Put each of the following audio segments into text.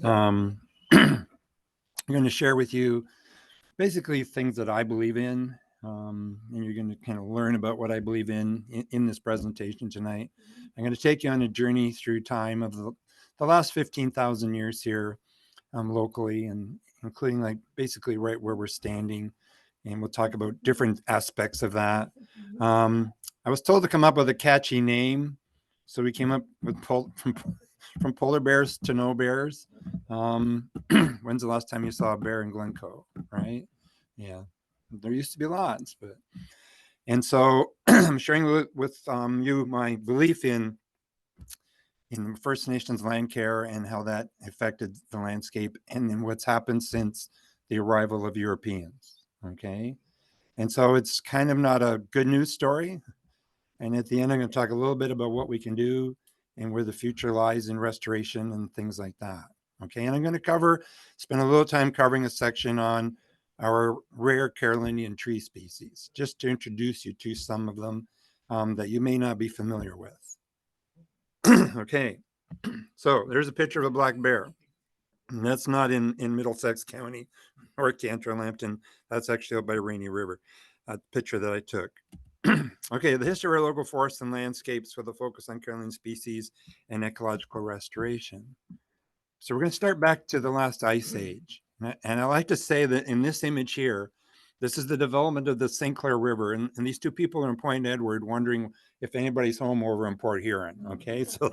I'm going to share with you basically things that I believe in. And you're going to kind of learn about what I believe in this presentation tonight. I'm going to take you on a journey through time of the last 15,000 years here locally, and including like basically right where we're standing. And we'll talk about different aspects of that. I was told to come up with a catchy name. So we came up with from polar bears to no bears. When's the last time you saw a bear in Glencoe, right? Yeah, there used to be lots, but and so I'm sharing with you my belief in First Nations land care and how that affected the landscape, and then what's happened since the arrival of Europeans. Okay, and so it's kind of not a good news story. And at the end, I'm going to talk a little bit about what we can do and where the future lies in restoration and things like that. Okay, and I'm going to spend a little time covering a section on our rare Carolinian tree species, just to introduce you to some of them that you may not be familiar with. Okay, so there's a picture of a black bear. And that's not in Middlesex County or Cantor Lambton. That's actually up by Rainy River. A picture that I took. Okay, the history of our local forests and landscapes with a focus on Carolinian species and ecological restoration. So we're going to start back to the last ice age. And I like to say that in this image here, this is the development of the St. Clair River. And these two people are in Point Edward wondering if anybody's home over in Port Huron. Okay, so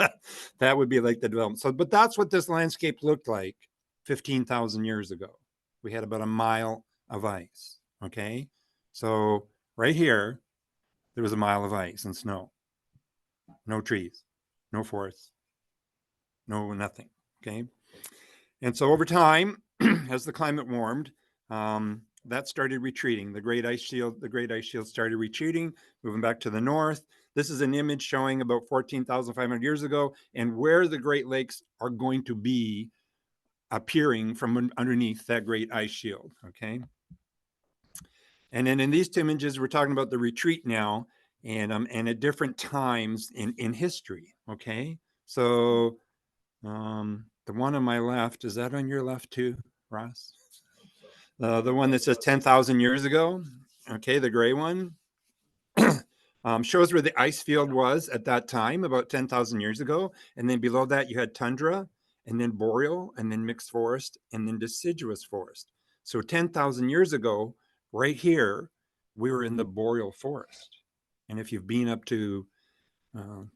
that would be like the development. So, but that's what this landscape looked like 15,000 years ago. We had about a mile of ice. Okay, so right here, there was a mile of ice and snow. No trees, no forests, no nothing. Okay. And so over time, as the climate warmed, that started retreating. The great ice shield started retreating, moving back to the north. This is an image showing about 14,500 years ago and where the Great Lakes are going to be appearing from underneath that great ice shield. Okay. And then in these two images, we're talking about the retreat now and at different times in history. Okay. So the one on my left, is that on your left too, Ross? The one that says 10,000 years ago. Okay, the gray one shows where the ice field was at that time, about 10,000 years ago. And then below that, you had tundra, and then boreal, and then mixed forest, and then deciduous forest. So 10,000 years ago, right here, we were in the boreal forest. And if you've been up to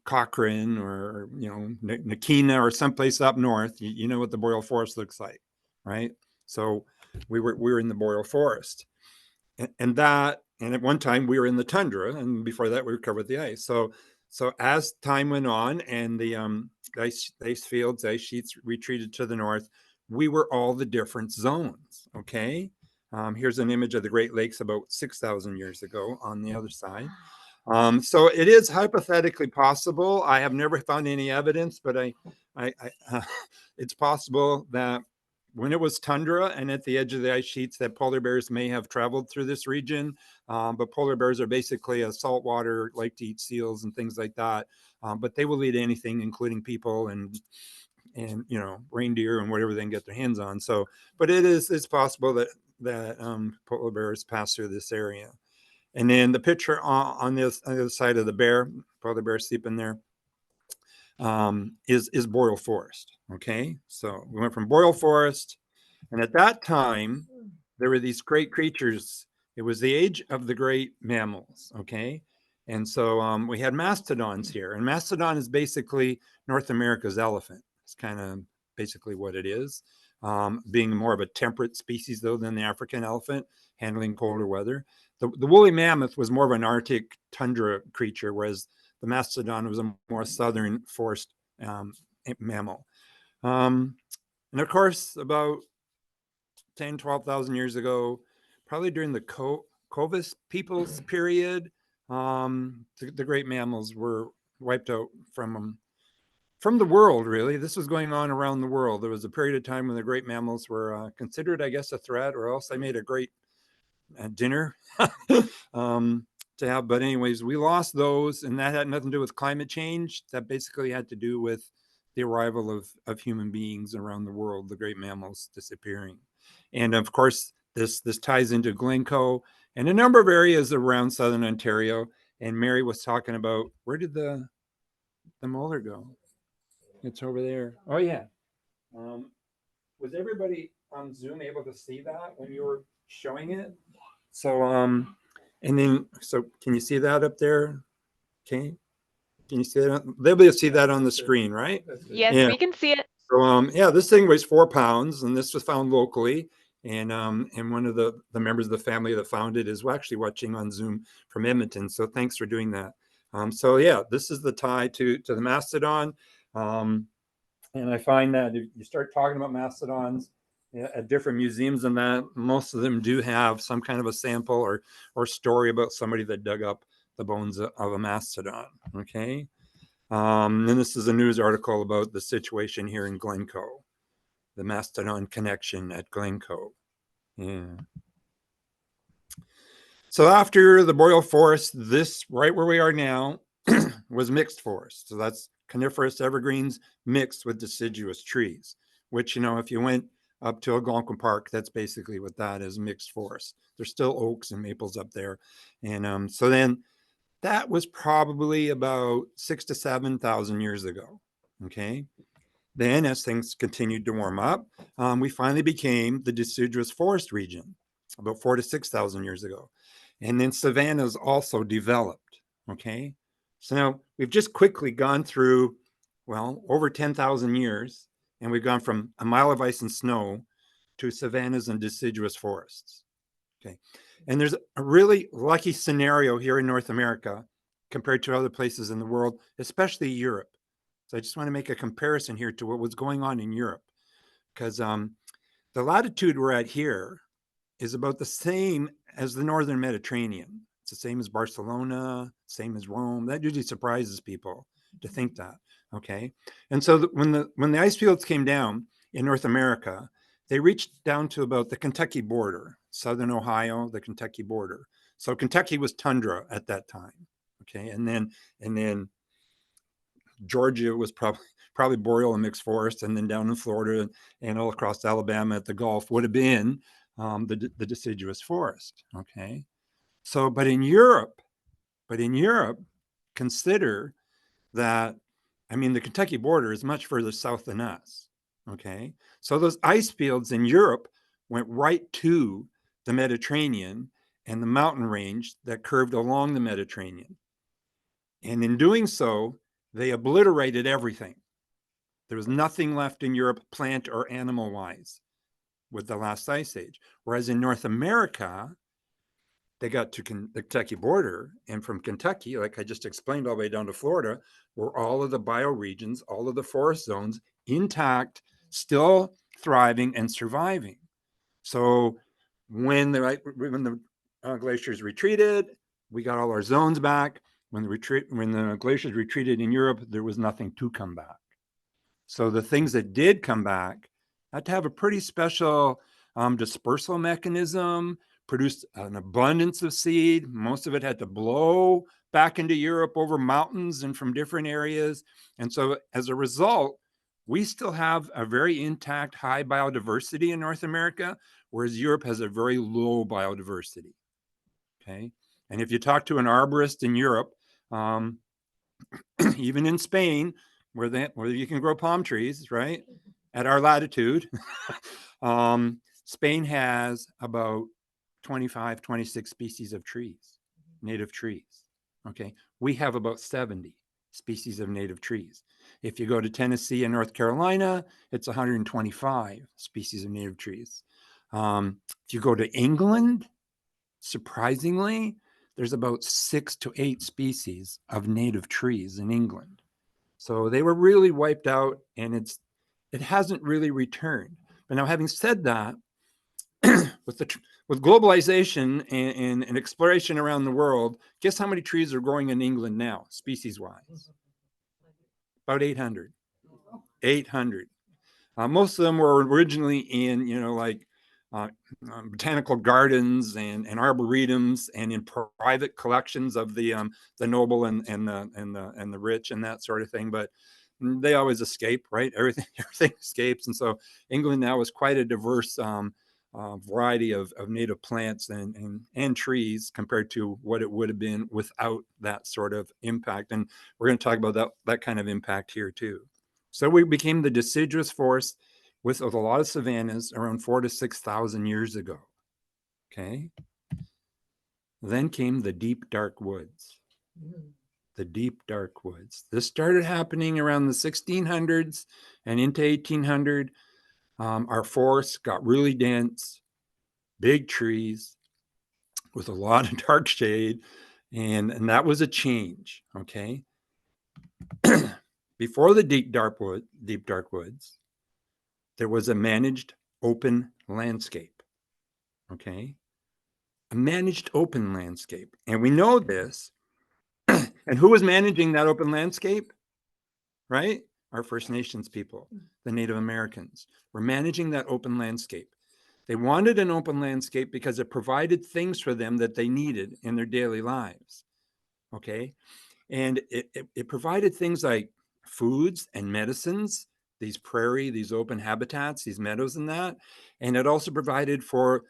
Cochrane or Nakina or someplace up north, you know what the boreal forest looks like, right? So we were in the boreal forest, and at one time we were in the tundra, and before that we were covered with the ice. So as time went on and the ice fields, ice sheets retreated to the north, we were all the different zones. Okay, here's an image of the Great Lakes about 6,000 years ago on the other side. So it is hypothetically possible. I have never found any evidence, but it's possible that when it was tundra and at the edge of the ice sheets, that polar bears may have traveled through this region. But polar bears are basically a saltwater, like to eat seals and things like that. But they will eat anything, including people and reindeer and whatever they can get their hands on. So, but it's possible that polar bears pass through this area. And then the picture on the other side of the polar bear sleeping there, is boreal forest. Okay, so we went from boreal forest, and at that time there were these great creatures. It was the age of the great mammals. Okay, and so we had mastodons here, and mastodon is basically North America's elephant. It's kind of basically what it is, being more of a temperate species though than the African elephant, handling colder weather. The woolly mammoth was more of an Arctic tundra creature, whereas the mastodon was a more southern forest mammal. And of course, about 12,000 years ago, probably during the Covis peoples period, the great mammals were wiped out from the world, really. This was going on around the world. There was a period of time when the great mammals were considered, I guess, a threat, or else they made a great dinner to have. But anyways, we lost those, and that had nothing to do with climate change. That basically had to do with the arrival of human beings around the world, the great mammals disappearing. And of course, this ties into Glencoe and a number of areas around southern Ontario. And Mary was talking about, where did the molar go? It's over there. Oh yeah. Was everybody on Zoom able to see that when you were showing it? So and then can you see that up there? Okay. Can you see that? They'll be able to see that on the screen, right? Yes, yeah. We can see it. So yeah, this thing weighs 4 pounds, and this was found locally. And one of the members of the family that found it is actually watching on Zoom from Edmonton. So thanks for doing that. So yeah, this is the tie to the mastodon. And I find that if you start talking about mastodons at different museums and that, most of them do have some kind of a sample or story about somebody that dug up the bones of a mastodon. Okay. And this is a news article about the situation here in Glencoe, the mastodon connection at Glencoe. Yeah. So after the boreal forest, this right where we are now was mixed forest. So that's coniferous evergreens mixed with deciduous trees, which, if you went up to Algonquin Park, that's basically what that is, mixed forest. There's still oaks and maples up there. And so then that was probably about 6,000 to 7,000 years ago. Okay. Then as things continued to warm up, we finally became the deciduous forest region about 4,000 to 6,000 years ago. And then savannas also developed. Okay. So now we've just quickly gone through, over 10,000 years, and we've gone from a mile of ice and snow to savannas and deciduous forests. Okay. And there's a really lucky scenario here in North America compared to other places in the world, especially Europe. So I just want to make a comparison here to what was going on in Europe, because the latitude we're at here is about the same as the northern Mediterranean. It's the same as Barcelona, same as Rome. That usually surprises people to think that. Okay. And so when the ice fields came down in North America, they reached down to about the Kentucky border, southern Ohio, the Kentucky border. So Kentucky was tundra at that time. Okay. And then Georgia was probably boreal and mixed forest, and then down in Florida and all across Alabama at the Gulf would have been the deciduous forest. Okay. So, but in Europe, consider that, the Kentucky border is much further south than us. Okay. So those ice fields in Europe went right to the Mediterranean and the mountain range that curved along the Mediterranean. And in doing so, they obliterated everything. There was nothing left in Europe, plant or animal wise, with the last ice age. Whereas in North America, they got to the Kentucky border, and from Kentucky, like I just explained, all the way down to Florida, were all of the bioregions, all of the forest zones intact, still thriving and surviving. So when the glaciers retreated, we got all our zones back. When the glaciers retreated in Europe, there was nothing to come back. So the things that did come back had to have a pretty special dispersal mechanism, produced an abundance of seed. Most of it had to blow back into Europe over mountains and from different areas. And so as a result, we still have a very intact high biodiversity in North America, whereas Europe has a very low biodiversity. Okay. And if you talk to an arborist in Europe, even in Spain, where you can grow palm trees, right? At our latitude, Spain has about 25, 26 species of trees, native trees. Okay. We have about 70 species of native trees. If you go to Tennessee and North Carolina, it's 125 species of native trees. If you go to England, surprisingly, there's about 6 to 8 species of native trees in England. So they were really wiped out, and it hasn't really returned. But now, having said that, with globalization and exploration around the world, guess how many trees are growing in England now, species-wise? About 800. 800. Most of them were originally in, botanical gardens and arboretums and in private collections of the noble and the rich and that sort of thing. But they always escape, right? Everything escapes. And so England now is quite a diverse variety of native plants and trees compared to what it would have been without that sort of impact. And we're going to talk about that kind of impact here too. So we became the deciduous forest with a lot of savannas around 4,000 to 6,000 years ago. Okay. Then came the deep, dark woods. The deep, dark woods. This started happening around the 1600s and into 1800. Our forests got really dense, big trees with a lot of dark shade, and that was a change. Okay. Before the deep, dark woods, there was a managed open landscape. Okay. A managed open landscape. And we know this. And who was managing that open landscape? Right? Our First Nations people, the Native Americans, were managing that open landscape. They wanted an open landscape because it provided things for them that they needed in their daily lives. Okay. And it provided things like foods and medicines, these open habitats, these meadows and that. And it also provided for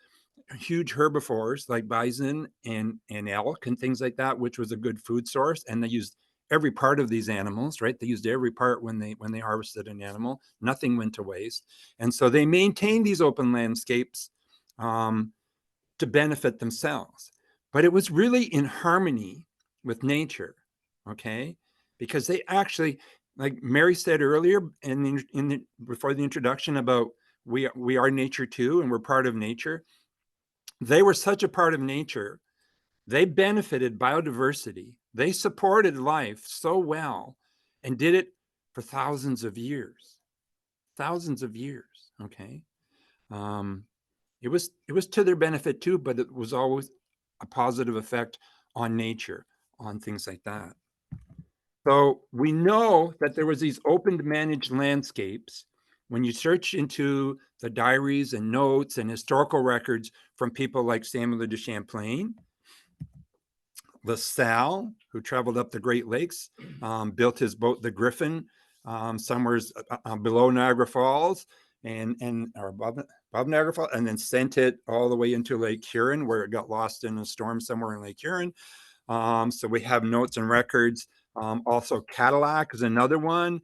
huge herbivores like bison and elk and things like that, which was a good food source. And they used every part of these animals, right? They used every part when they harvested an animal. Nothing went to waste. And so they maintained these open landscapes to benefit themselves. But it was really in harmony with nature, okay? Because they actually, like Mary said earlier before the introduction about we are nature too, and we're part of nature. They were such a part of nature. They benefited biodiversity. They supported life so well and did it for thousands of years. Thousands of years, okay? It was to their benefit too, but it was always a positive effect on nature, on things like that. So we know that there was these open managed landscapes. When you search into the diaries and notes and historical records from people like Samuel de Champlain, La Salle, who traveled up the Great Lakes, built his boat, the Griffin, somewhere below Niagara Falls or above Niagara Falls, and then sent it all the way into Lake Huron, where it got lost in a storm somewhere in Lake Huron. So we have notes and records. Also, Cadillac is another one.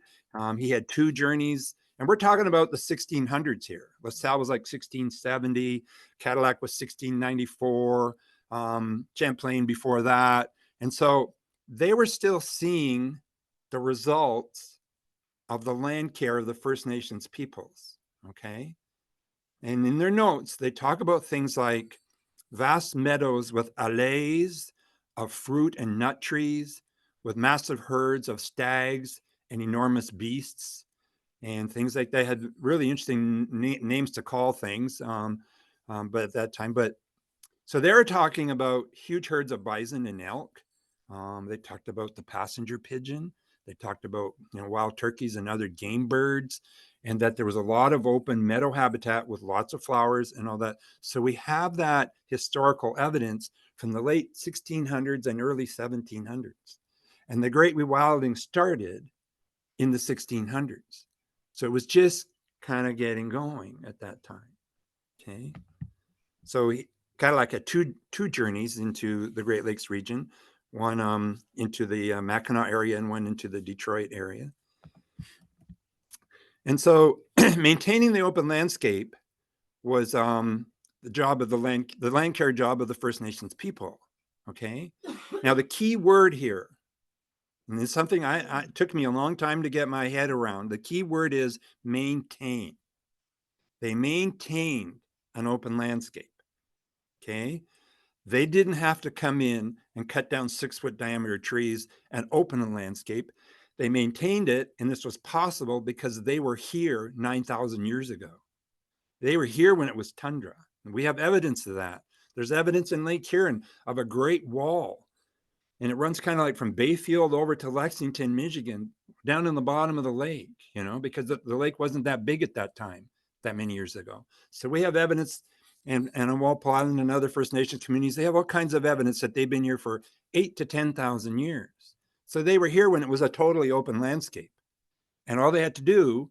He had 2 journeys, and we're talking about the 1600s here. La Salle was like 1670. Cadillac was 1694. Champlain before that. And so they were still seeing the results of the land care of the First Nations peoples. Okay. And in their notes, they talk about things like vast meadows with allays of fruit and nut trees, with massive herds of stags and enormous beasts, and things like that. Had really interesting names to call things, but at that time. So they were talking about huge herds of bison and elk. They talked about the passenger pigeon. They talked about wild turkeys and other game birds, and that there was a lot of open meadow habitat with lots of flowers and all that. So we have that historical evidence from the late 1600s and early 1700s. And the Great Rewilding started in the 1600s. So it was just kind of getting going at that time. Okay. So Cadillac had two journeys into the Great Lakes region, one into the Mackinac area and one into the Detroit area. And so maintaining the open landscape was the job of the land care job of the First Nations people. Okay. Now the key word here, and it's something it took me a long time to get my head around. The key word is maintain. They maintained an open landscape. Okay. They didn't have to come in and cut down 6-foot diameter trees and open a landscape. They maintained it, and this was possible because they were here 9,000 years ago. They were here when it was tundra. And we have evidence of that. There's evidence in Lake Huron of a great wall, and it runs kind of like from Bayfield over to Lexington, Michigan, down in the bottom of the lake, because the lake wasn't that big at that time, that many years ago. So we have evidence. And on Walpole Island and other First Nations communities, they have all kinds of evidence that they've been here for 8,000 to 10,000 years. So they were here when it was a totally open landscape. And all they had to do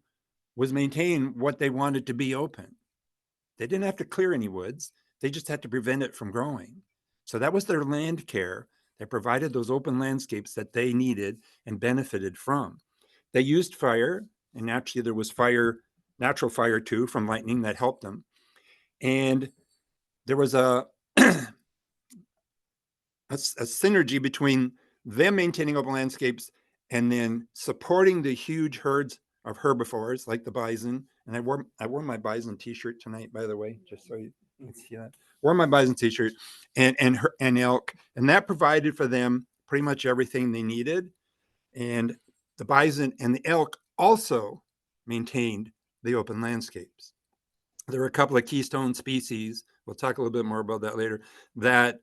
was maintain what they wanted to be open. They didn't have to clear any woods. They just had to prevent it from growing. So that was their land care that provided those open landscapes that they needed and benefited from. They used fire, and actually there was fire, natural fire too, from lightning that helped them. And there was a synergy between them maintaining open landscapes and then supporting the huge herds of herbivores like the bison. And I wore my bison t-shirt tonight, by the way, just so you can see that. Wore my bison t-shirt and elk, and that provided for them pretty much everything they needed. And the bison and the elk also maintained the open landscapes. There were a couple of keystone species, we'll talk a little bit more about that later, that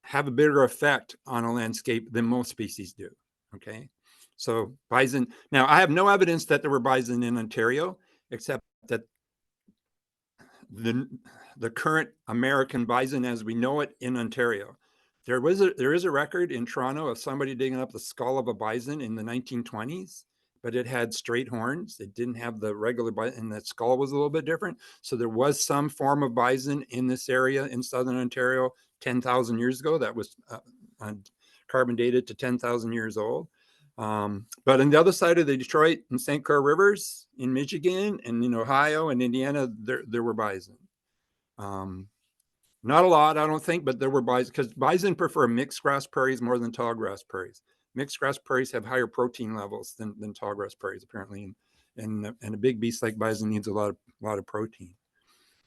have a bigger effect on a landscape than most species do. Okay. So bison, now I have no evidence that there were bison in Ontario, except that the current American bison as we know it in Ontario. There is a record in Toronto of somebody digging up the skull of a bison in the 1920s, but it had straight horns. It didn't have the regular bison, and that skull was a little bit different. So there was some form of bison in this area in southern Ontario 10,000 years ago that was carbon dated to 10,000 years old. But on the other side of the Detroit and St. Clair rivers in Michigan and in Ohio and Indiana, there were bison. Not a lot, I don't think, but there were bison, because bison prefer mixed grass prairies more than tall grass prairies. Mixed grass prairies have higher protein levels than tall grass prairies, apparently. And a big beast like bison needs a lot of protein.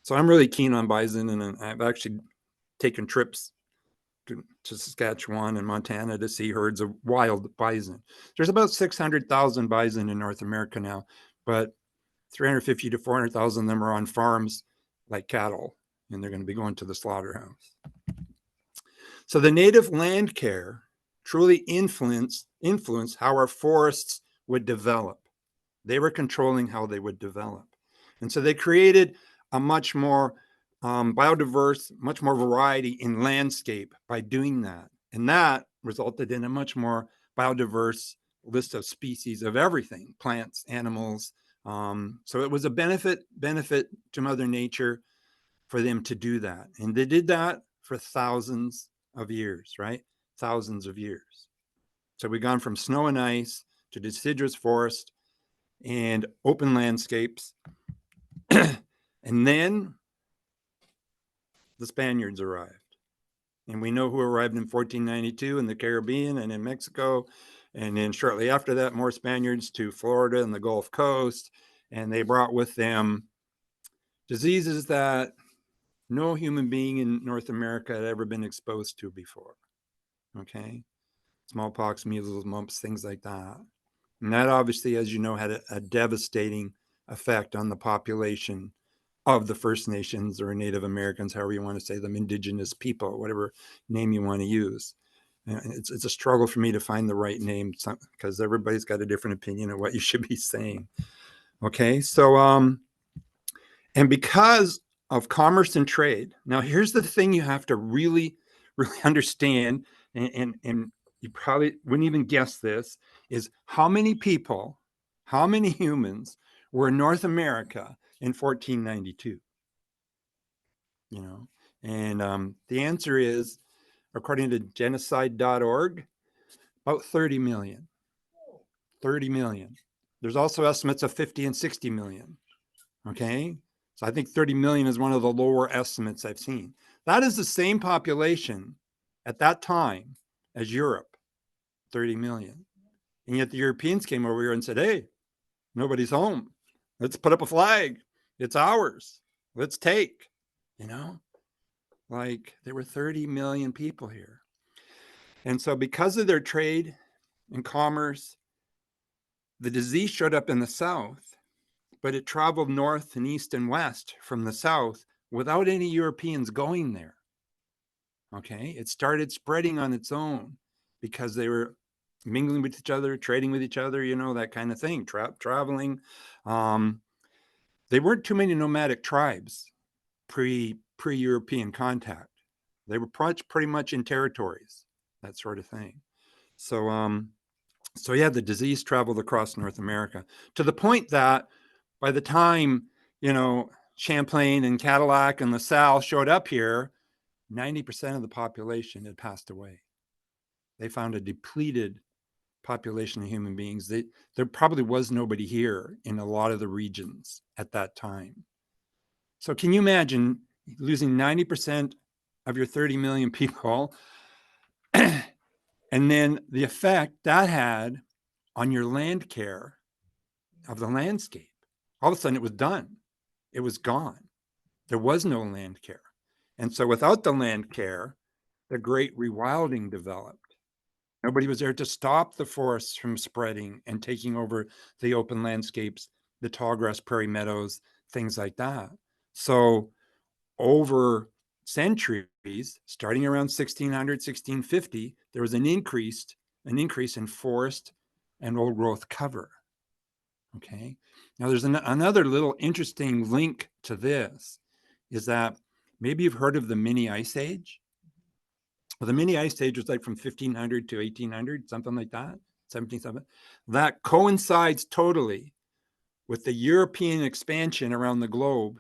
So I'm really keen on bison, and I've actually taken trips to Saskatchewan and Montana to see herds of wild bison. There's about 600,000 bison in North America now, but 350 to 400,000 of them are on farms like cattle, and they're going to be going to the slaughterhouse. So the native land care truly influenced how our forests would develop. They were controlling how they would develop. And so they created a much more biodiverse, much more variety in landscape by doing that. And that resulted in a much more biodiverse list of species of everything, plants, animals. So it was a benefit to Mother Nature for them to do that. And they did that for thousands of years, right? Thousands of years. So we've gone from snow and ice to deciduous forest and open landscapes. And then the Spaniards arrived. And we know who arrived in 1492 in the Caribbean and in Mexico. And then shortly after that, more Spaniards to Florida and the Gulf Coast. And they brought with them diseases that no human being in North America had ever been exposed to before. Okay. Smallpox, measles, mumps, things like that. And that obviously, as you know, had a devastating effect on the population of the First Nations or Native Americans, however you want to say them, indigenous people, whatever name you want to use. It's a struggle for me to find the right name because everybody's got a different opinion of what you should be saying. Okay, so and because of commerce and trade, now here's the thing you have to really understand, and you probably wouldn't even guess this, is how many people, how many humans were in North America in 1492? And the answer is, according to genocide.org, about 30 million. 30 million. There's also estimates of 50 and 60 million. Okay. So I think 30 million is one of the lower estimates I've seen. That is the same population at that time as Europe, 30 million. And yet the Europeans came over here and said, hey, nobody's home. Let's put up a flag. It's ours. Let's take, like there were 30 million people here. And so because of their trade and commerce, the disease showed up in the south, but it traveled north and east and west from the south without any Europeans going there. Okay, it started spreading on its own because they were mingling with each other, trading with each other, that kind of thing, traveling. They weren't too many nomadic tribes pre-European contact. They were pretty much in territories, that sort of thing. So So yeah, the disease traveled across North America to the point that by the time, Champlain and Cadillac and LaSalle showed up here, 90% of the population had passed away. They found a depleted population of human beings. There probably was nobody here in a lot of the regions at that time. So can you imagine losing 90% of your 30 million people and then the effect that had on your land care of the landscape? All of a sudden it was done. It was gone. There was no land care. And so without the land care, the great rewilding developed. Nobody was there to stop the forests from spreading and taking over the open landscapes, the tallgrass prairie meadows, things like that. So over centuries, starting around 1600, 1650, there was an increase in forest and old growth cover. Okay. Now there's another little interesting link to this is that maybe you've heard of the mini ice age. Well, the mini ice age was like from 1500 to 1800, something like that, 1700. That coincides totally with the European expansion around the globe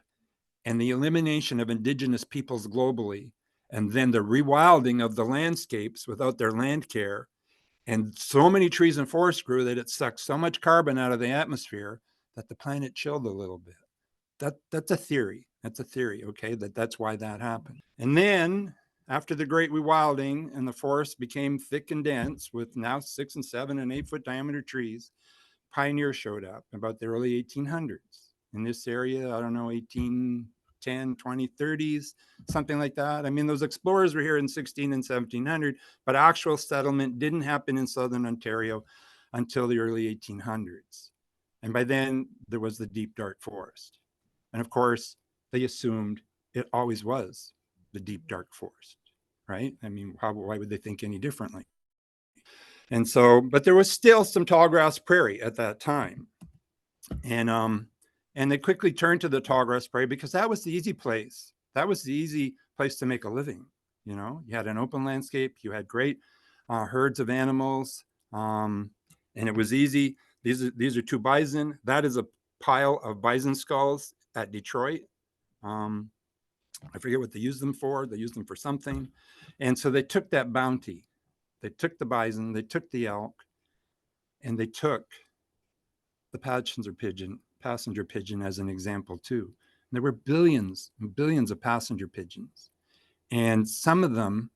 and the elimination of indigenous peoples globally, and then the rewilding of the landscapes without their land care. And so many trees and forests grew that it sucked so much carbon out of the atmosphere that the planet chilled a little bit. That's a theory. That's a theory, okay? That's why that happened. And then after the great rewilding and the forest became thick and dense with now 6 and 7 and 8 foot diameter trees, pioneers showed up about the early 1800s in this area. I don't know, 1810, 20, 30s, something like that. I mean, those explorers were here in 16 and 1700, but actual settlement didn't happen in southern Ontario until the early 1800s. And by then, there was the deep, dark forest. And of course, they assumed it always was the deep, dark forest, right? I mean, why would they think any differently? And so, but there was still some tallgrass prairie at that time. And they quickly turned to the tallgrass prairie because that was the easy place. That was the easy place to make a living. You had an open landscape, you had great herds of animals, and it was easy. These are two bison. That is a pile of bison skulls at Detroit. I forget what they used them for. They used them for something. And so they took that bounty. They took the bison, they took the elk, and they took the passenger pigeon as an example too. And there were billions and billions of passenger pigeons. And some of them,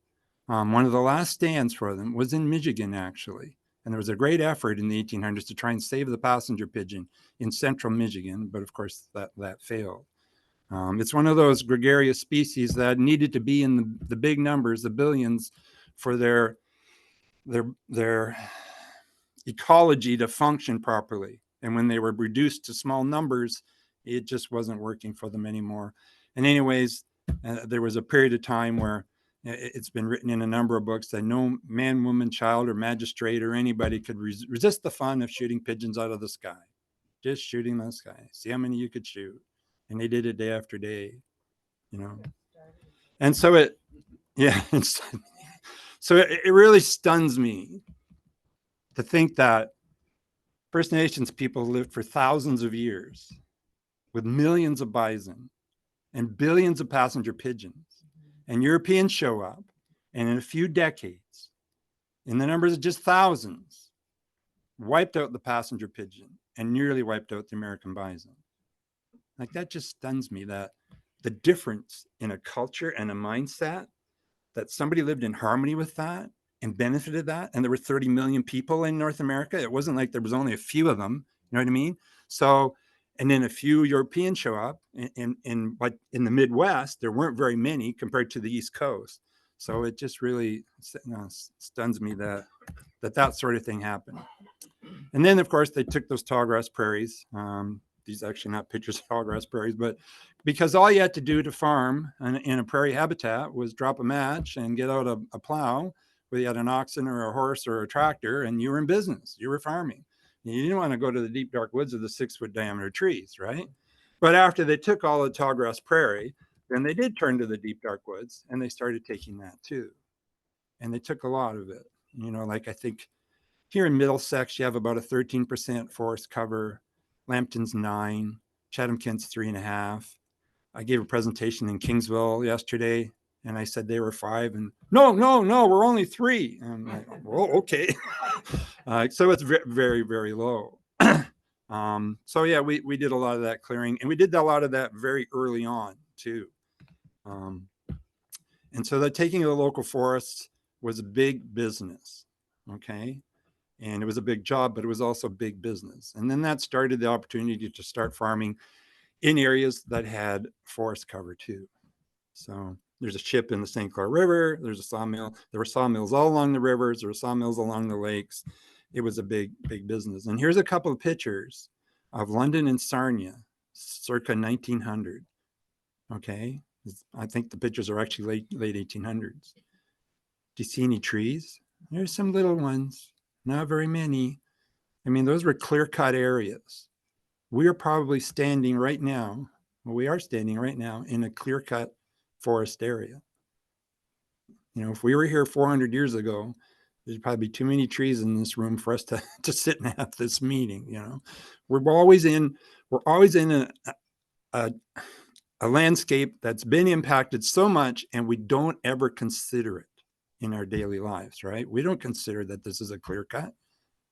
one of the last stands for them was in Michigan, actually. And there was a great effort in the 1800s to try and save the passenger pigeon in central Michigan, but of course that failed. It's one of those gregarious species that needed to be in the big numbers, the billions, for their ecology to function properly. And when they were reduced to small numbers, it just wasn't working for them anymore. And anyways, there was a period of time where it's been written in a number of books that no man, woman, child, or magistrate or anybody could resist the fun of shooting pigeons out of the sky. Just shooting the sky. See how many you could shoot. And they did it day after day, And so so it really stuns me to think that First Nations people lived for thousands of years with millions of bison and billions of passenger pigeons. And Europeans show up, and in a few decades, in the numbers of just thousands, wiped out the passenger pigeon and nearly wiped out the American bison. Like, that just stuns me, that the difference in a culture and a mindset, that somebody lived in harmony with that and benefited that. And there were 30 million people in North America. It wasn't like there was only a few of them. You know what I mean? So, and then a few Europeans show up, but in the Midwest, there weren't very many compared to the East Coast. So it just really stuns me that sort of thing happened. And then, of course, they took those tallgrass prairies. These are actually not pictures of tallgrass prairies, but because all you had to do to farm in a prairie habitat was drop a match and get out a plow, whether you had an oxen or a horse or a tractor, and you were in business. You were farming. And you didn't want to go to the deep, dark woods of the 6 foot diameter trees, right? But after they took all the tallgrass prairie, then they did turn to the deep, dark woods, and they started taking that too. And they took a lot of it. Like I think Here in Middlesex, you have about a 13% forest cover. Lambton's 9%, Chatham-Kent's 3.5%. I gave a presentation in Kingsville yesterday, and I said they were 5%, and no, we're only 3%. And I'm like, well, okay. So it's very, very low. So yeah, we did a lot of that clearing, and we did a lot of that very early on too. And so the taking of the local forests was a big business, okay? And it was a big job, but it was also big business. And then that started the opportunity to start farming in areas that had forest cover too. So there's a ship in the St. Clair River, there's a sawmill, there were sawmills all along the rivers, there were sawmills along the lakes. It was a big business. And here's a couple of pictures of London and Sarnia, circa 1900, okay? I think the pictures are actually late 1800s. Do you see any trees? There's some little ones, not very many. I mean, those were clear-cut areas. We are probably standing right now, well, we are standing right now in a clear-cut forest area. You know, if we were here 400 years ago, there's probably too many trees in this room for us to sit and have this meeting. You know, we're always in a landscape that's been impacted so much, and we don't ever consider it in our daily lives, right? We don't consider that this is a clear cut,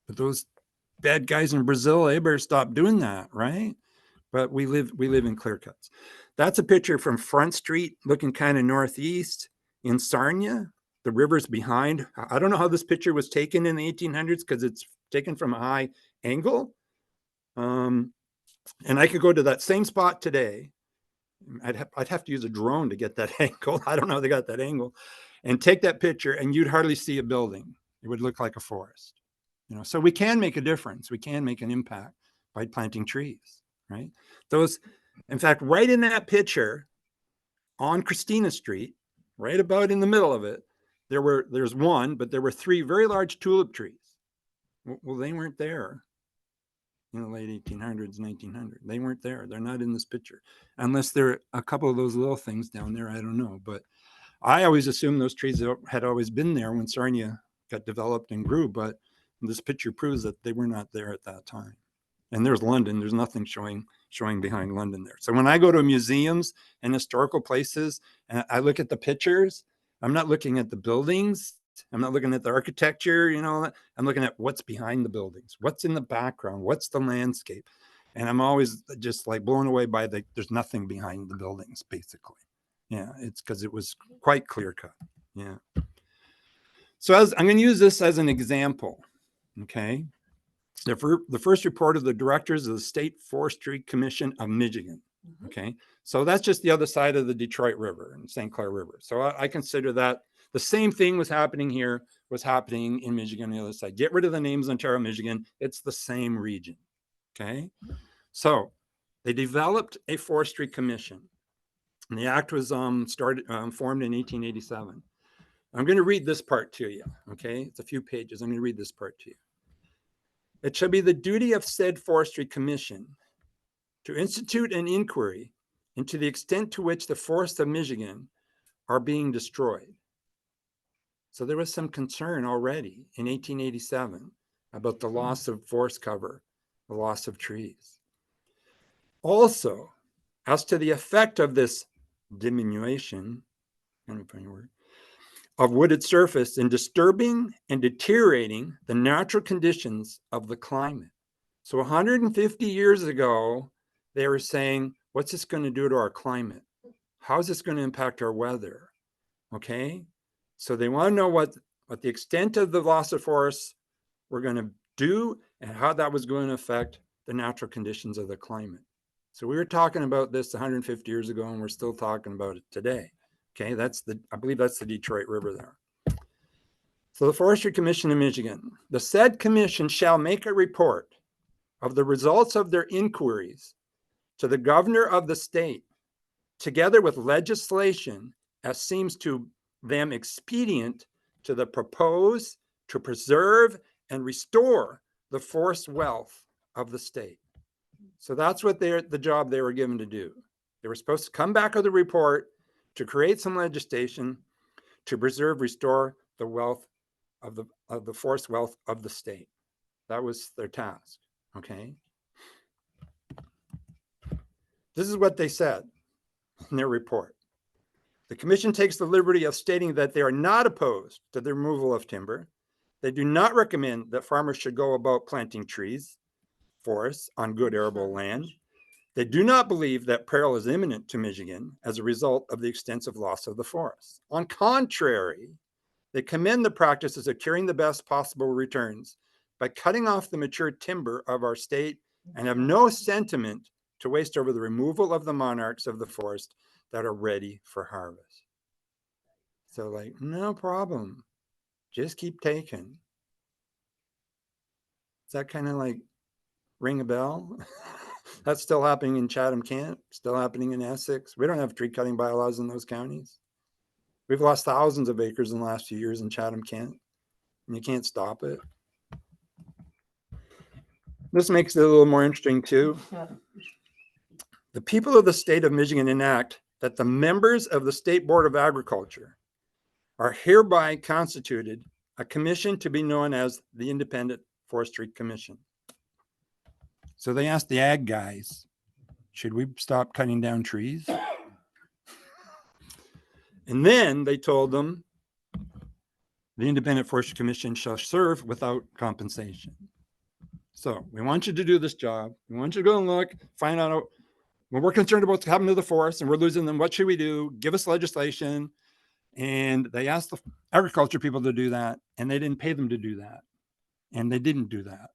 but those bad guys in Brazil, they better stop doing that, right? But we live in clear cuts. That's a picture from Front Street, looking kind of northeast in Sarnia. The river's behind. I don't know how this picture was taken in the 1800s because it's taken from a high angle. And I could go to that same spot today. I'd have to use a drone to get that angle. I don't know how they got that angle. And take that picture, and you'd hardly see a building. It would look like a forest. You know, so we can make a difference. We can make an impact by planting trees, right? Those, in fact, right in that picture on Christina Street, right about in the middle of it, there's one, but there were 3 very large tulip trees. Well, they weren't there in the late 1800s, 1900s. They weren't there. They're not in this picture, unless there are a couple of those little things down there. I don't know, but I always assumed those trees had always been there when Sarnia got developed and grew, but this picture proves that they were not there at that time. And there's London. There's nothing showing behind London there. So when I go to museums and historical places and I look at the pictures, I'm not looking at the buildings. I'm not looking at the architecture, you know, I'm looking at what's behind the buildings, what's in the background, what's the landscape. And I'm always just like blown away by there's nothing behind the buildings, basically. Yeah, it's because it was quite clear cut. Yeah. So I'm going to use this as an example. Okay. The first report of the directors of the State Forestry Commission of Michigan. Okay. So that's just the other side of the Detroit River and St. Clair River. So I consider that the same thing was happening here, was happening in Michigan on the other side. Get rid of the names Ontario, Michigan. It's the same region. Okay. So they developed a forestry commission. And the act was formed in 1887. I'm going to read this part to you. Okay. It's a few pages. I'm going to read this part to you. It shall be the duty of said forestry commission to institute an inquiry into the extent to which the forests of Michigan are being destroyed. So there was some concern already in 1887 about the loss of forest cover, the loss of trees. Also, as to the effect of this diminution, of wooded surface in disturbing and deteriorating the natural conditions of the climate. So 150 years ago, they were saying, what's this going to do to our climate? How is this going to impact our weather? Okay. So they want to know what the extent of the loss of forests were going to do and how that was going to affect the natural conditions of the climate. So we were talking about this 150 years ago, and we're still talking about it today. Okay, I believe that's the Detroit River there. So the Forestry Commission of Michigan, the said commission shall make a report of the results of their inquiries to the governor of the state, together with legislation as seems to them expedient to the propose to preserve and restore the forest wealth of the state. So that's what the job they were given to do. They were supposed to come back with a report to create some legislation to preserve, restore the wealth of the forest wealth of the state. That was their task, okay? This is what they said in their report. The commission takes the liberty of stating that they are not opposed to the removal of timber. They do not recommend that farmers should go about planting trees, forests on good arable land. They do not believe that peril is imminent to Michigan as a result of the extensive loss of the forests. On contrary, they commend the practice of securing the best possible returns by cutting off the mature timber of our state and have no sentiment to waste over the removal of the monarchs of the forest that are ready for harvest. So like, no problem. Just keep taking. Does that kind of like ring a bell? That's still happening in Chatham-Kent, still happening in Essex. We don't have tree cutting bylaws in those counties. We've lost thousands of acres in the last few years in Chatham-Kent, and you can't stop it. This makes it a little more interesting too. The people of the state of Michigan enact that the members of the State Board of Agriculture are hereby constituted a commission to be known as the Independent Forestry Commission. So they asked the ag guys, should we stop cutting down trees? And then they told them the Independent Forestry Commission shall serve without compensation. So we want you to do this job. We want you to go and look, find out when we're concerned about what's happening to the forest and we're losing them, what should we do? Give us legislation. And they asked the agriculture people to do that, and they didn't pay them to do that. And they didn't do that.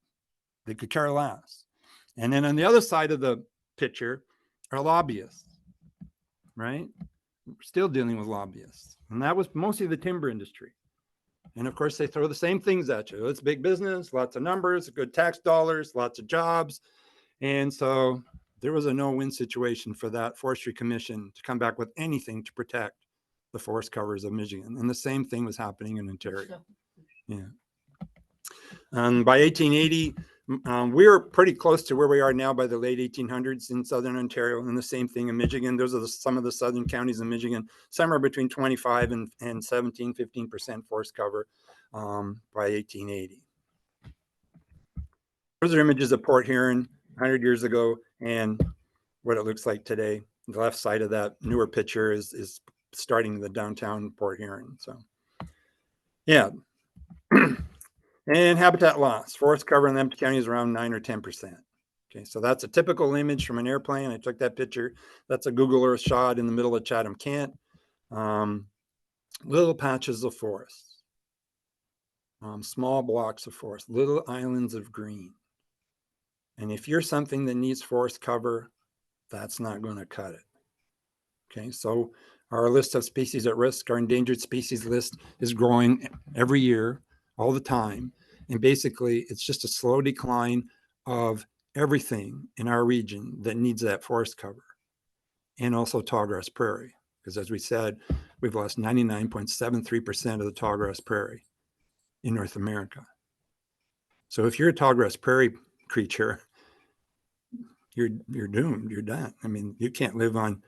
They could care less. And then on the other side of the picture are lobbyists, right? We're still dealing with lobbyists. And that was mostly the timber industry. And of course, they throw the same things at you. It's big business, lots of numbers, good tax dollars, lots of jobs. And so there was a no-win situation for that forestry commission to come back with anything to protect the forest covers of Michigan. And the same thing was happening in Ontario. Yeah. By 1880, we were pretty close to where we are now by the late 1800s in southern Ontario, and the same thing in Michigan. Those are some of the southern counties in Michigan, somewhere between 25 and 17, 15% forest cover by 1880. Those are images of Port Huron 100 years ago and what it looks like today. The left side of that newer picture is starting the downtown Port Huron. So, yeah. And habitat loss, forest cover in the empty county is around 9 or 10%. Okay, so that's a typical image from an airplane. I took that picture. That's a Google Earth shot in the middle of Chatham-Kent. Little patches of forest, small blocks of forest, little islands of green. And if you're something that needs forest cover, that's not going to cut it. Okay, so our list of species at risk, our endangered species list is growing every year, all the time. And basically, it's just a slow decline of everything in our region that needs that forest cover. And also tallgrass prairie, because as we said, we've lost 99.73% of the tallgrass prairie in North America. So if you're a tallgrass prairie creature, you're doomed, you're done. I mean, you can't live on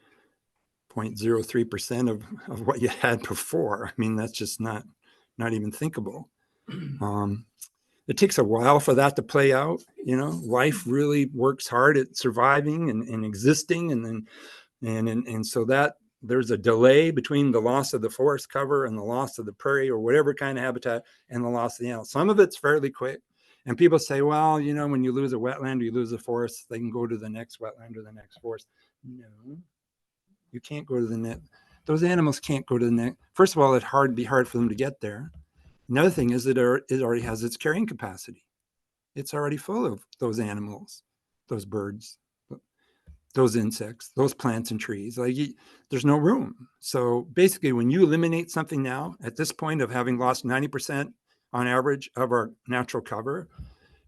0.03% of what you had before. I mean, that's just not even thinkable. It takes a while for that to play out. You know, life really works hard at surviving and existing, and so that there's a delay between the loss of the forest cover and the loss of the prairie or whatever kind of habitat and the loss of the animal. Some of it's fairly quick. And people say, well, you know, when you lose a wetland or you lose a forest, they can go to the next wetland or the next forest. No, you can't go to the next. Those animals can't go to the next. First of all, it'd be hard for them to get there. Another thing is that it already has its carrying capacity. It's already full of those animals, those birds, those insects, those plants and trees. Like there's no room. So basically, when you eliminate something now, at this point of having lost 90% on average of our natural cover,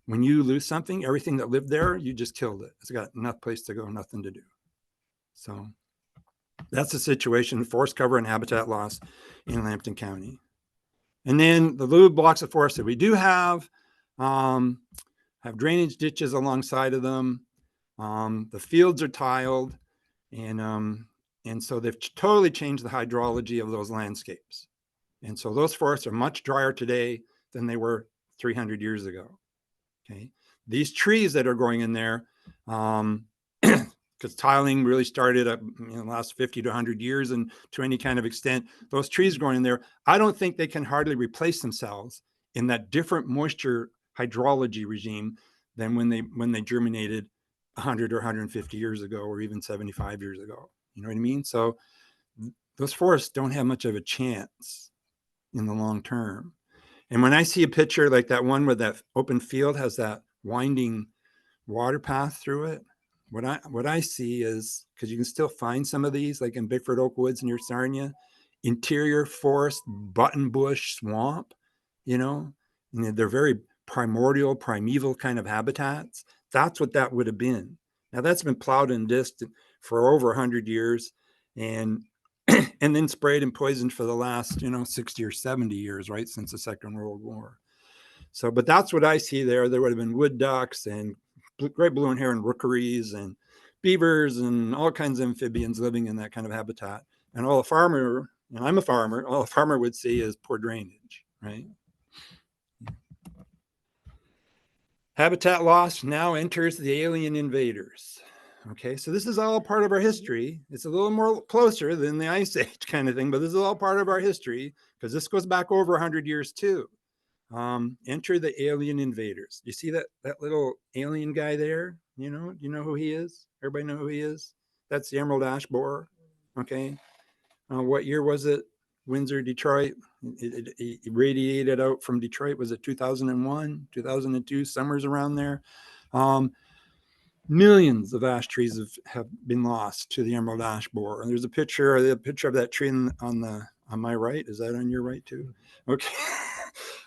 when you lose something, everything that lived there, you just killed it. It's got enough place to go, nothing to do. So that's the situation, forest cover and habitat loss in Lambton County. And then the little blocks of forest that we do have drainage ditches alongside of them. The fields are tiled, and so they've totally changed the hydrology of those landscapes. And so those forests are much drier today than they were 300 years ago. Okay, these trees that are growing in there, because tiling really started up in the last 50 to 100 years, and to any kind of extent, those trees growing in there, I don't think they can hardly replace themselves in that different moisture hydrology regime than when they germinated 100 or 150 years ago, or even 75 years ago. You know what I mean? So those forests don't have much of a chance in the long term. And when I see a picture like that one where that open field has that winding water path through it, what I see is, because you can still find some of these, like in Bickford Oak Woods near Sarnia, interior forest, buttonbush, swamp, you know, and they're very primordial, primeval kind of habitats. That's what that would have been. Now that's been plowed and disked for over 100 years, and and then sprayed and poisoned for the last, 60 or 70 years, right, since the Second World War. So, but that's what I see there. There would have been wood ducks and great blue and heron rookeries and beavers and all kinds of amphibians living in that kind of habitat. And all a farmer, and I'm a farmer, all a farmer would see is poor drainage, right? Habitat loss now enters the alien invaders. Okay, so this is all part of our history. It's a little more closer than the Ice Age kind of thing, but this is all part of our history because this goes back over 100 years too. Enter the alien invaders. You see that little alien guy there? Do you know who he is? Everybody know who he is? That's the emerald ash borer. Okay. What year was it? Windsor, Detroit. It radiated out from Detroit. Was it 2001, 2002, summers around there? Millions of ash trees have been lost to the emerald ash borer. And there's a picture of that tree on my right. Is that on your right too? Okay.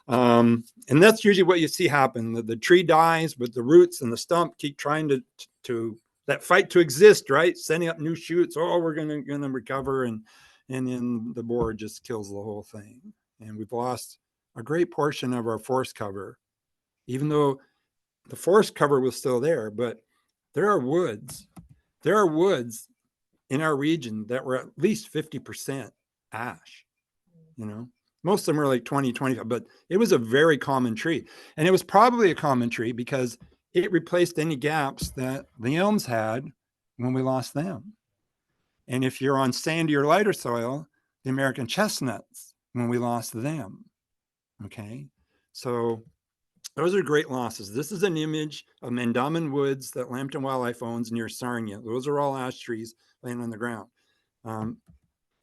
And that's usually what you see happen. The tree dies, but the roots and the stump keep trying to that fight to exist, right? Sending up new shoots. Oh, we're gonna recover, and then the borer just kills the whole thing. And we've lost a great portion of our forest cover, even though the forest cover was still there. But there are woods in our region that were at least 50% ash, most of them are like 20, 25, but it was a very common tree. And it was probably a common tree because it replaced any gaps that the elms had when we lost them. And if you're on sandy or lighter soil, the American chestnuts, when we lost them. Okay. So those are great losses. This is an image of Mandamin Woods that Lambton Wildlife owns near Sarnia. Those are all ash trees laying on the ground.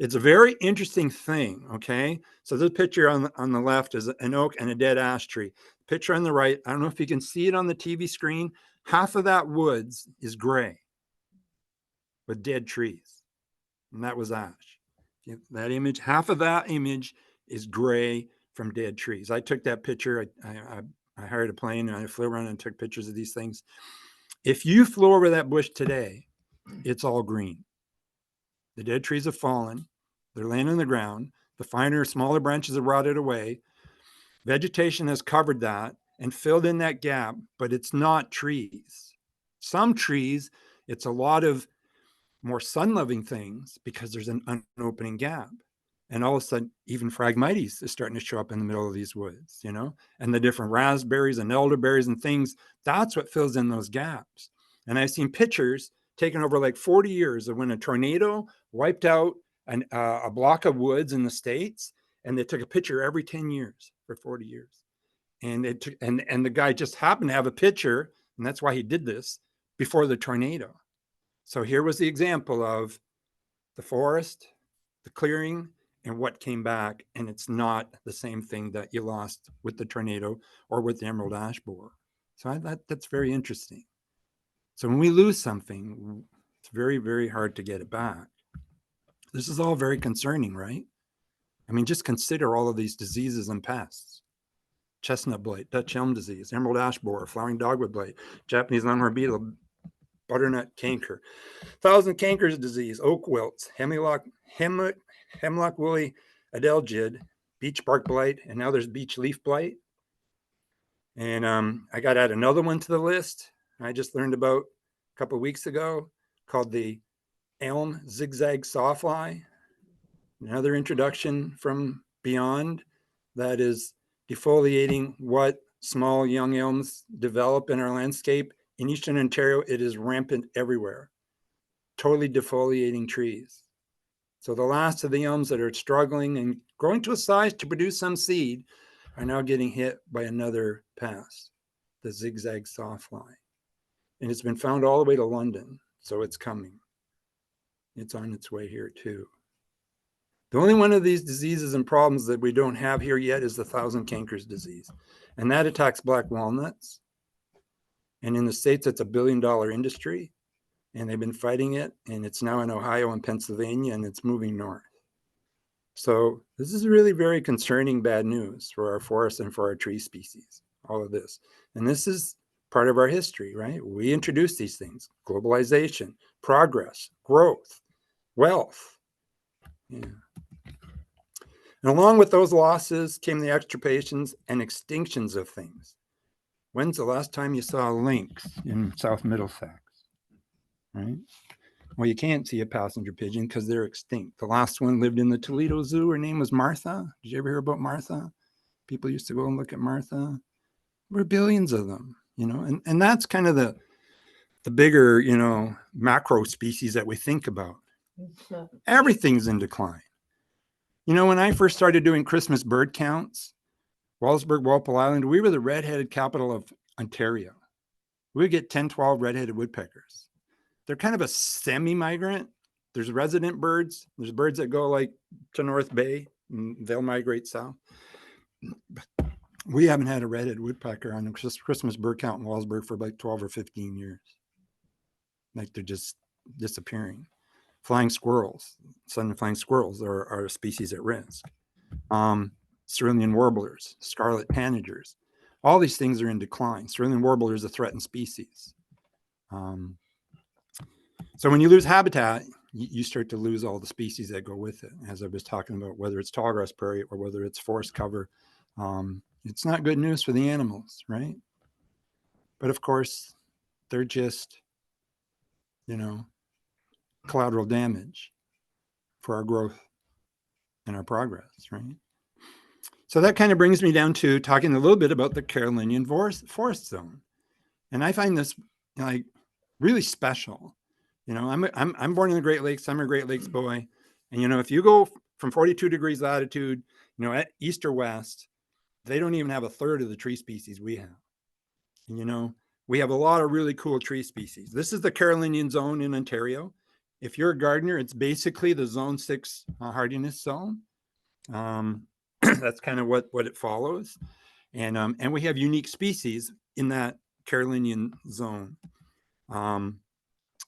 It's a very interesting thing, okay? So this picture on the left is an oak and a dead ash tree. Picture on the right, I don't know if you can see it on the TV screen. Half of that woods is gray with dead trees, and that was ash. That image, half of that image is gray from dead trees. I took that picture. I hired a plane and I flew around and took pictures of these things. If you flew over that bush today, it's all green. The dead trees have fallen. They're laying on the ground. The finer, smaller branches have rotted away. Vegetation has covered that and filled in that gap, but it's not trees. Some trees, it's a lot of more sun-loving things because there's an opening gap. And all of a sudden, even Phragmites is starting to show up in the middle of these woods, and the different raspberries and elderberries and things. That's what fills in those gaps. And I've seen pictures taken over like 40 years of when a tornado wiped out a block of woods in the States, and they took a picture every 10 years for 40 years. And it took, and the guy just happened to have a picture, and that's why he did this before the tornado. So here was the example of the forest, the clearing, and what came back. And it's not the same thing that you lost with the tornado or with the emerald ash borer. So that's very interesting. So when we lose something, it's very, very hard to get it back. This is all very concerning, right? I mean, just consider all of these diseases and pests. Chestnut blight, Dutch elm disease, emerald ash borer, flowering dogwood blight, Japanese longhorn beetle, butternut canker, thousand cankers disease, oak wilts, hemlock woolly adelgid, beech bark blight, and now there's beech leaf blight. And I got to add another one to the list. I just learned about a couple of weeks ago, called the elm zigzag sawfly. Another introduction from beyond that is defoliating what small young elms develop in our landscape. In Eastern Ontario, it is rampant everywhere, totally defoliating trees. So the last of the elms that are struggling and growing to a size to produce some seed are now getting hit by another pest, the zigzag sawfly. And it's been found all the way to London, so it's coming. It's on its way here too. The only one of these diseases and problems that we don't have here yet is the thousand cankers disease. And that attacks black walnuts. And in the States, it's $1 billion industry. And they've been fighting it. And it's now in Ohio and Pennsylvania, and it's moving north. So this is really very concerning bad news for our forests and for our tree species, all of this. And this is part of our history, right? We introduced these things: globalization, progress, growth, wealth. Yeah. And along with those losses came the extirpations and extinctions of things. When's the last time you saw a lynx in South Middlesex, right? Well, you can't see a passenger pigeon because they're extinct. The last one lived in the Toledo Zoo. Her name was Martha. Did you ever hear about Martha? People used to go and look at Martha. There were billions of them, you know, and that's kind of the bigger, you know, macro species that we think about. Everything's in decline. You know, when I first started doing Christmas bird counts, Wallisburg, Walpole Island, we were the redheaded capital of Ontario. We would get 10, 12 redheaded woodpeckers. They're kind of a semi-migrant. There's resident birds. There's birds that go like to North Bay, and they'll migrate south. But we haven't had a redheaded woodpecker on a Christmas bird count in Wallisburg for like 12 or 15 years. Like they're just disappearing. Flying squirrels, southern flying squirrels are a species at risk. Cerulean warblers, scarlet tanagers, all these things are in decline. Cerulean warbler is a threatened species. So when you lose habitat, you start to lose all the species that go with it. As I was talking about, whether it's tallgrass prairie or whether it's forest cover, it's not good news for the animals, right? But of course, they're just, you know, collateral damage for our growth and our progress, right? So that kind of brings me down to talking a little bit about the Carolinian forest zone. And I find this like really special. You know, I'm born in the Great Lakes. I'm a Great Lakes boy. And, you know, if you go from 42 degrees latitude, you know, at east or west, they don't even have a third of the tree species we have. And, you know, we have a lot of really cool tree species. This is the Carolinian zone in Ontario. If you're a gardener, it's basically the zone 6 hardiness zone. That's kind of what it follows. And we have unique species in that Carolinian zone.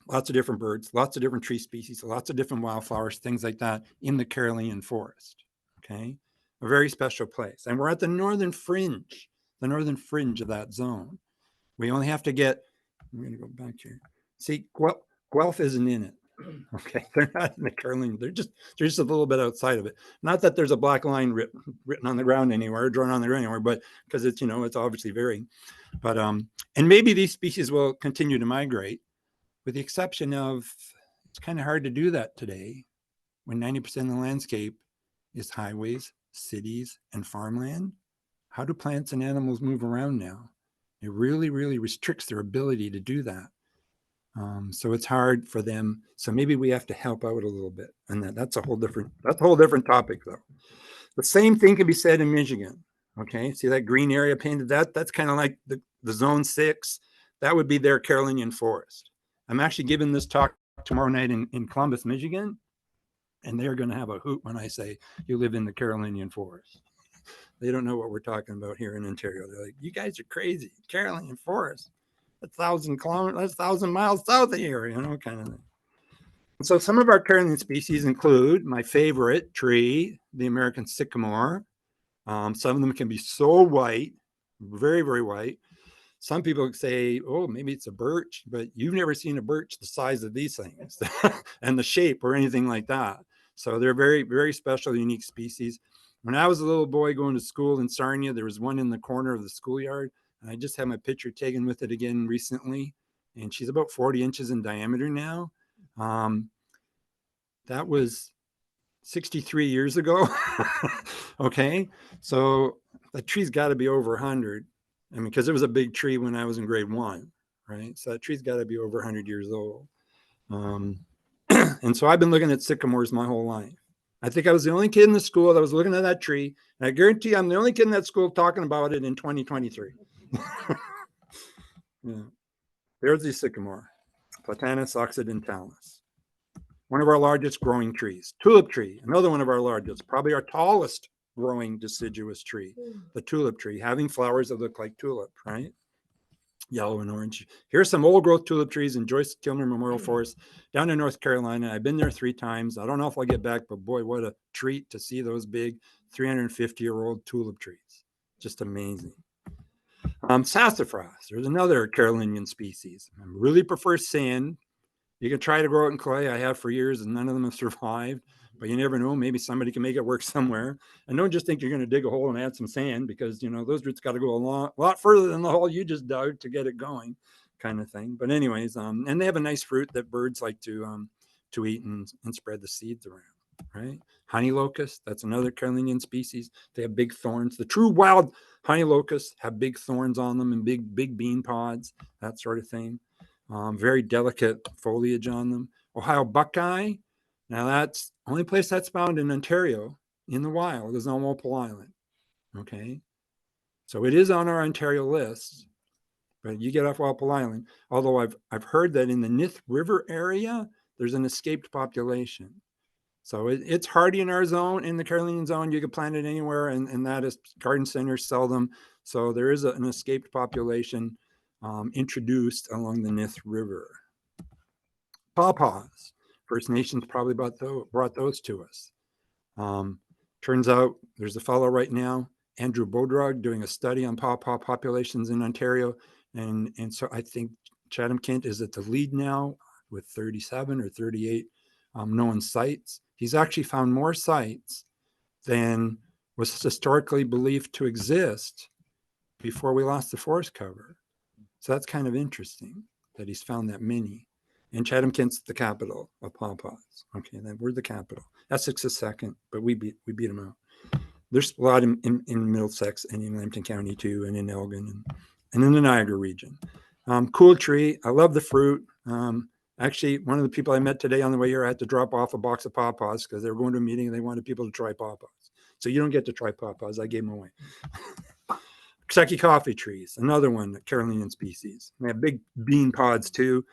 Lots of different birds, lots of different tree species, lots of different wildflowers, things like that in the Carolinian forest. Okay. A very special place. And we're at the northern fringe of that zone. We only have to get, I'm going to go back here. See, Guelph isn't in it. Okay. They're not in the Carolinian. They're just a little bit outside of it. Not that there's a black line written on the ground anywhere, drawn on the ground anywhere, but because it's, you know, it's obviously varying. But, and maybe these species will continue to migrate, with the exception of, it's kind of hard to do that today when 90% of the landscape is highways, cities, and farmland. How do plants and animals move around now? It really, really restricts their ability to do that. So it's hard for them. So maybe we have to help out a little bit. And that's a whole different topic though. The same thing can be said in Michigan. Okay. See that green area painted? That's kind of like the zone 6. That would be their Carolinian forest. I'm actually giving this talk tomorrow night in Columbus, Michigan. And they're going to have a hoot when I say you live in the Carolinian forest. They don't know what we're talking about here in Ontario. They're like, you guys are crazy. Carolinian forest. 1,000 kilometers, that's 1,000 miles south of here, you know, kind of thing. So some of our Carolinian species include my favorite tree, the American sycamore. Some of them can be so white, very, very white. Some people say, oh, maybe it's a birch, but you've never seen a birch the size of these things and the shape or anything like that. So they're very, very special, unique species. When I was a little boy going to school in Sarnia, there was one in the corner of the schoolyard. And I just had my picture taken with it again recently. And she's about 40 inches in diameter now. That was 63 years ago. Okay. So that tree's got to be over 100. I mean, because it was a big tree when I was in grade 1, right? So that tree's got to be over 100 years old. And so I've been looking at sycamores my whole life. I think I was the only kid in the school that was looking at that tree. And I guarantee I'm the only kid in that school talking about it in 2023. Yeah. There's the sycamore, Platanus occidentalis, one of our largest growing trees. Tulip tree, another one of our largest, probably our tallest growing deciduous tree, the tulip tree, having flowers that look like tulip, right? Yellow and orange. Here's some old growth tulip trees in Joyce Kilmer Memorial Forest down in North Carolina. I've been there 3 times. I don't know if I'll get back, but boy, what a treat to see those big 350-year-old tulip trees. Just amazing. Sassafras, there's another Carolinian species. I really prefer sand. You can try to grow it in clay. I have for years, and none of them have survived. But you never know. Maybe somebody can make it work somewhere. And don't just think you're going to dig a hole and add some sand, because those roots got to go a lot further than the hole you just dug to get it going, kind of thing. But anyways, and they have a nice fruit that birds like to eat and spread the seeds around. Right? Honey locust, that's another Carolinian species. They have big thorns. The true wild honey locusts have big thorns on them and big bean pods, that sort of thing. Very delicate foliage on them. Ohio buckeye. Now that's the only place that's found in Ontario in the wild is on Walpole Island. Okay. So it is on our Ontario list, but you get off Walpole Island. Although I've heard that in the Nith River area, there's an escaped population. So it's hardy in our zone, in the Carolinian zone. You can plant it anywhere, and that is garden centers sell them. So there is an escaped population introduced along the Nith River. Pawpaws. First Nations probably brought those to us. Turns out there's a fellow right now, Andrew Bodrog, doing a study on pawpaw populations in Ontario. And so I think Chatham-Kent is at the lead now with 37 or 38 known sites. He's actually found more sites than was historically believed to exist before we lost the forest cover. So that's kind of interesting that he's found that many. And Chatham-Kent's the capital of pawpaws. Okay, then we're the capital. Essex is second, but we beat them out. There's a lot in Middlesex and in Lambton County too, and in Elgin and in the Niagara region. Cool tree. I love the fruit. Actually, one of the people I met today on the way here, I had to drop off a box of pawpaws because they were going to a meeting and they wanted people to try pawpaws. So you don't get to try pawpaws. I gave them away. Kentucky coffee trees, another one, a Carolinian species. They have big bean pods too.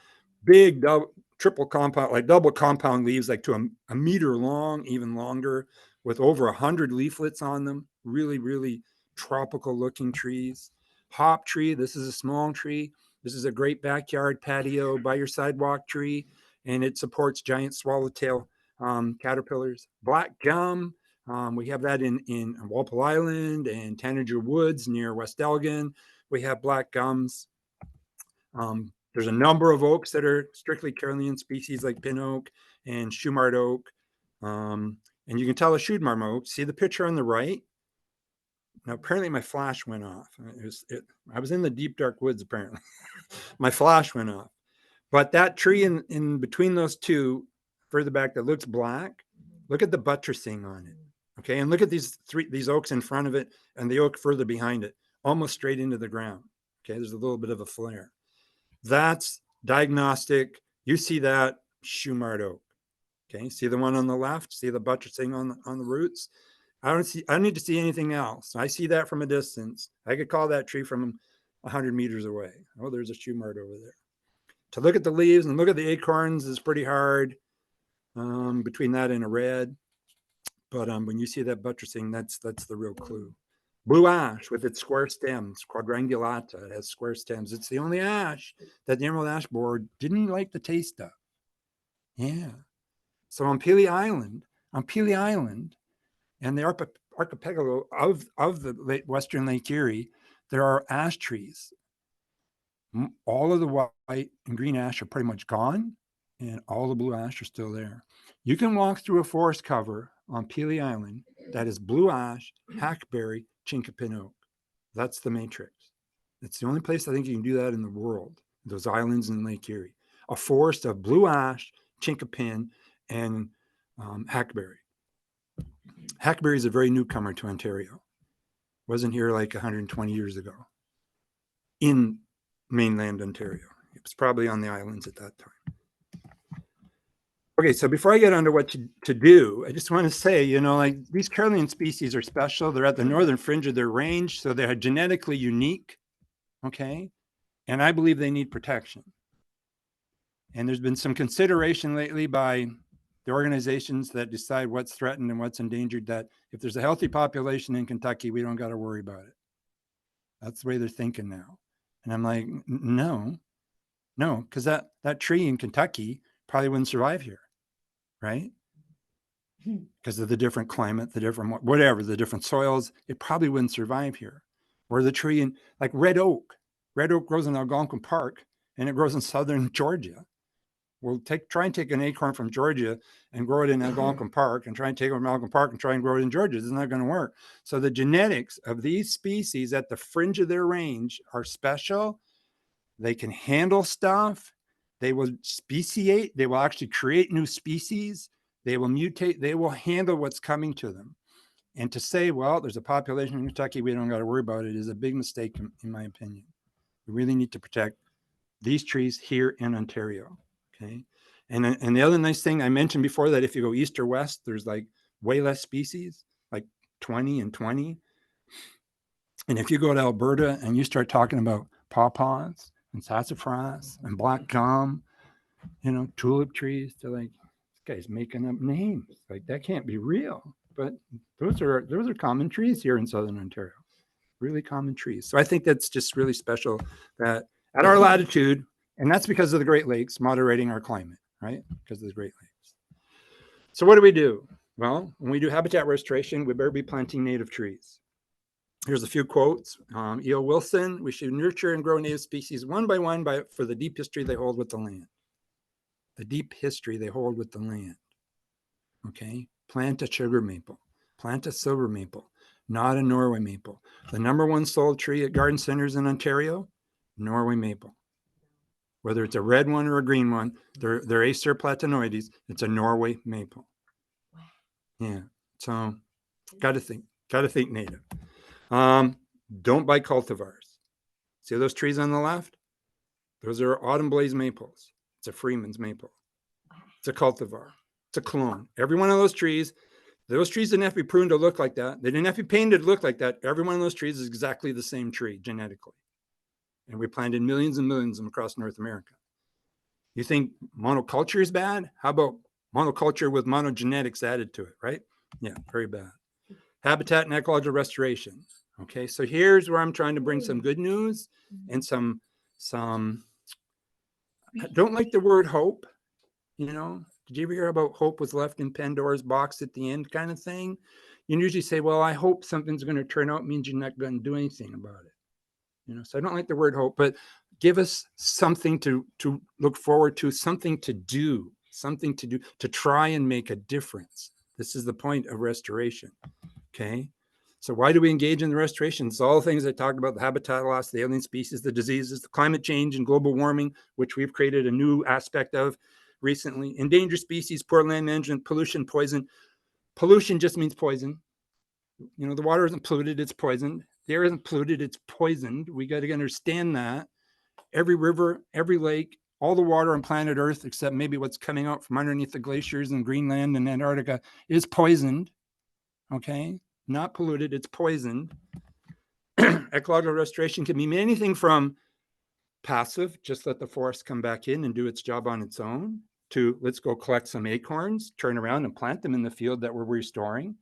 Big double compound leaves, like to a meter long, even longer, with over 100 leaflets on them. Really, really tropical looking trees. Hop tree, this is a small tree. This is a great backyard patio by your sidewalk tree, and it supports giant swallowtail caterpillars. Black gum, we have that in Walpole Island and Tanager Woods near West Elgin. We have black gums. There's a number of oaks that are strictly Carolinian species, like pin oak and Shumard oak. And you can tell a Shumard oak. See the picture on the right? Now, apparently my flash went off. I was in the deep, dark woods, apparently. My flash went off. But that tree in between those two, further back, that looks black, look at the buttressing on it. Okay, and look at these oaks in front of it and the oak further behind it, almost straight into the ground. Okay, there's a little bit of a flare. That's diagnostic. You see that Shumard oak. Okay, see the one on the left? See the buttressing on the roots? I don't need to see anything else. I see that from a distance. I could call that tree from 100 meters away. Oh, there's a Shumard over there. To look at the leaves and look at the acorns is pretty hard between that and a red. But when you see that buttressing, that's the real clue. Blue ash with its square stems, quadrangulata. It has square stems. It's the only ash that the emerald ash borer didn't like the taste of. Yeah. So on Pelee Island, and the archipelago of the Western Lake Erie, there are ash trees. All of the white and green ash are pretty much gone, and all the blue ash are still there. You can walk through a forest cover on Pelee Island that is blue ash, hackberry, chinkapin oak. That's the matrix. It's the only place I think you can do that in the world, those islands in Lake Erie. A forest of blue ash, chinkapin, and hackberry. Hackberry is a very newcomer to Ontario. wasn't here like 120 years ago in mainland Ontario. It was probably on the islands at that time. Okay, so before I get onto what to do, I just want to say, like these Carolian species are special. They're at the northern fringe of their range, so they're genetically unique, okay? And I believe they need protection. And there's been some consideration lately by the organizations that decide what's threatened and what's endangered, that if there's a healthy population in Kentucky, we don't got to worry about it. That's the way they're thinking now. And I'm like, no, because that tree in Kentucky probably wouldn't survive here, right? Because of the different climate, the different whatever, the different soils, it probably wouldn't survive here. Or the tree in like red oak grows in Algonquin Park, and it grows in southern Georgia. We'll try and take an acorn from Georgia and grow it in Algonquin Park, and try and take it from Algonquin Park and try and grow it in Georgia. It's not going to work. So the genetics of these species at the fringe of their range are special. They can handle stuff. They will speciate. They will actually create new species. They will mutate. They will handle what's coming to them. And to say, well, there's a population in Kentucky, we don't got to worry about it, is a big mistake, in my opinion. We really need to protect these trees here in Ontario. Okay. And the other nice thing I mentioned before, that if you go east or west, there's like way less species, like 20 and 20. And if you go to Alberta and you start talking about pawpaws and sassafras and black gum, tulip trees, they're like, this guy's making up names. Like, that can't be real. But those are common trees here in southern Ontario. Really common trees. So I think that's just really special that at our latitude, and that's because of the Great Lakes moderating our climate, right? Because of the Great Lakes. So what do? Well, when we do habitat restoration, we better be planting native trees. Here's a few quotes. E.O. Wilson, we should nurture and grow native species one by one for the deep history they hold with the land. The deep history they hold with the land. Okay? Plant a sugar maple. Plant a silver maple, not a Norway maple. The number one sold tree at garden centers in Ontario, Norway maple. Whether it's a red one or a green one, they're Acer platanoides. It's a Norway maple. Yeah. So got to think native. Don't buy cultivars. See those trees on the left? Those are autumn blaze maples. It's a Freeman's maple. It's a cultivar. It's a clone. Every one of those trees didn't have to be pruned to look like that. They didn't have to be painted to look like that. Every one of those trees is exactly the same tree genetically. And we planted millions and millions of them across North America. You think monoculture is bad? How about monoculture with monogenetics added to it, right? Yeah, very bad. Habitat and ecological restoration. Okay, so here's where I'm trying to bring some good news and some I don't like the word hope. Did you ever hear about hope was left in Pandora's box at the end kind of thing? You usually say, well, I hope something's going to turn out, means you're not going to do anything about it. So I don't like the word hope, but give us something to look forward to, something to do, to try and make a difference. This is the point of restoration. Okay. So why do we engage in the restoration? It's all the things I talked about: the habitat loss, the alien species, the diseases, the climate change and global warming, which we've created a new aspect of recently. Endangered species, poor land management, pollution, poison. Pollution just means poison. The water isn't polluted, it's poisoned. The air isn't polluted, it's poisoned. We got to understand that. Every river, every lake, all the water on planet Earth, except maybe what's coming out from underneath the glaciers in Greenland and Antarctica, is poisoned. Okay? Not polluted, it's poisoned. Ecological restoration can mean anything from passive, just let the forest come back in and do its job on its own, to let's go collect some acorns, turn around and plant them in the field that we're restoring,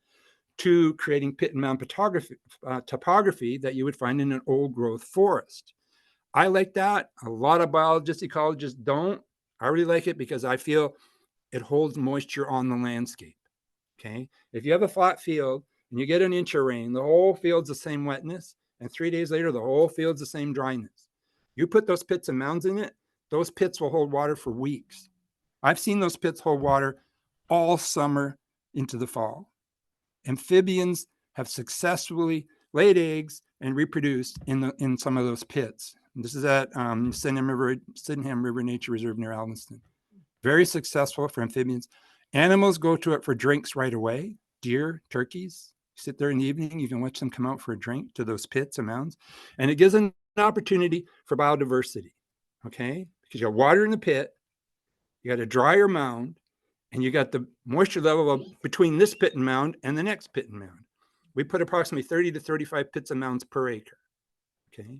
to creating pit and mound topography that you would find in an old growth forest. I like that. A lot of biologists, ecologists don't. I really like it because I feel it holds moisture on the landscape. Okay. If you have a flat field and you get an inch of rain, the whole field's the same wetness. And 3 days later, the whole field's the same dryness. You put those pits and mounds in it, those pits will hold water for weeks. I've seen those pits hold water all summer into the fall. Amphibians have successfully laid eggs and reproduced in some of those pits. And this is at Sydenham River Nature Reserve near Alliston. Very successful for amphibians. Animals go to it for drinks right away. Deer, turkeys, sit there in the evening, you can watch them come out for a drink to those pits and mounds. And it gives an opportunity for biodiversity, okay? Because you got water in the pit, you got a drier mound, and you got the moisture level between this pit and mound and the next pit and mound. We put approximately 30 to 35 pits and mounds per acre, okay?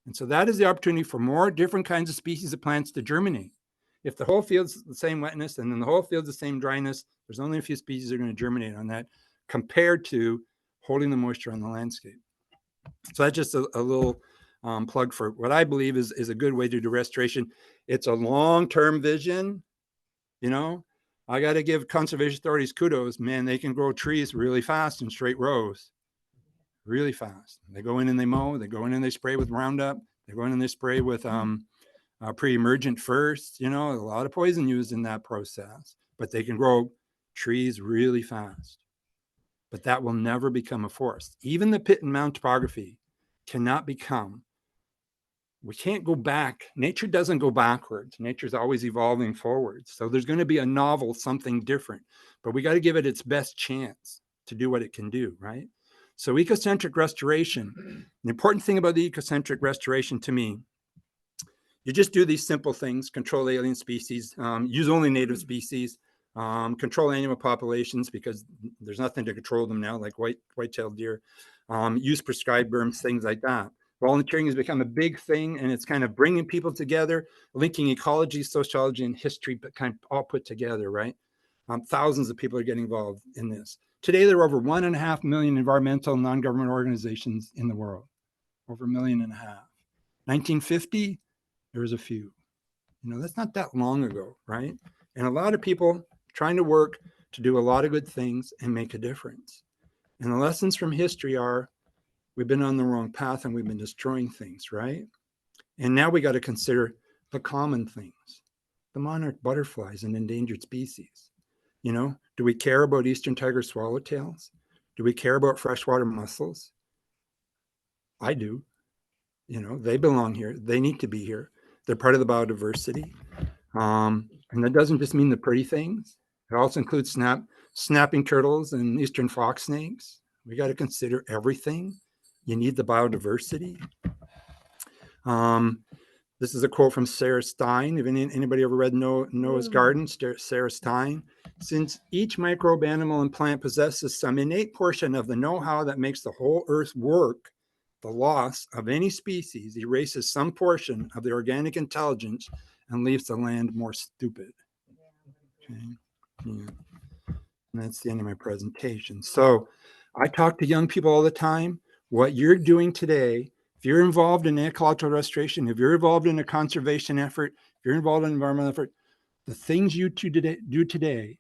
And so that is the opportunity for more different kinds of species of plants to germinate. If the whole field's the same wetness and then the whole field's the same dryness, there's only a few species that are going to germinate on that compared to holding the moisture on the landscape. So that's just a little plug for what I believe is a good way to do restoration. It's a long-term vision. You know, I got to give conservation authorities kudos. Man, they can grow trees really fast in straight rows, really fast. They go in and they mow. They go in and they spray with Roundup. They go in and they spray with pre-emergent first. You know, a lot of poison used in that process, but they can grow trees really fast. But that will never become a forest. Even the pit and mound topography cannot become. We can't go back. Nature doesn't go backwards. Nature's always evolving forwards. So there's going to be a novel, something different, but we got to give it its best chance to do what it can do, right? So ecocentric restoration, the important thing about the ecocentric restoration to me, you just do these simple things: control alien species, use only native species, control animal populations because there's nothing to control them now, like white-tailed deer, use prescribed berms, things like that. Volunteering has become a big thing, and it's kind of bringing people together, linking ecology, sociology, and history, but kind of all put together, right? Thousands of people are getting involved in this. Today, there are over 1.5 million environmental non-government organizations in the world, over 1.5 million. 1950, there was a few. You know, that's not that long ago, right? And a lot of people trying to work to do a lot of good things and make a difference. And the lessons from history are, we've been on the wrong path and we've been destroying things, right? And now we got to consider the common things, the monarch butterflies and endangered species. You know, do we care about eastern tiger swallowtails? Do we care about freshwater mussels? I do. You know, they belong here. They need to be here. They're part of the biodiversity. And that doesn't just mean the pretty things. It also includes snapping turtles and eastern fox snakes. We got to consider everything. You need the biodiversity. This is a quote from Sarah Stein. If anybody ever read Noah's Garden, Sarah Stein. Since each microbe, animal, and plant possesses some innate portion of the know-how that makes the whole earth work, the loss of any species erases some portion of the organic intelligence and leaves the land more stupid. Okay. Yeah. And that's the end of my presentation. So I talk to young people all the time. What you're doing today, if you're involved in ecological restoration, if you're involved in a conservation effort, if you're involved in an environmental effort, the things you do today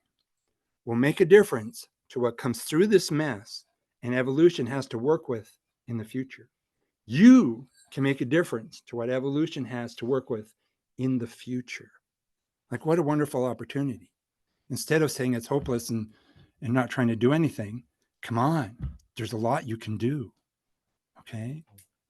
will make a difference to what comes through this mess and evolution has to work with in the future. You can make a difference to what evolution has to work with in the future. Like, what a wonderful opportunity. Instead of saying it's hopeless and not trying to do anything, come on, there's a lot you can do. Okay.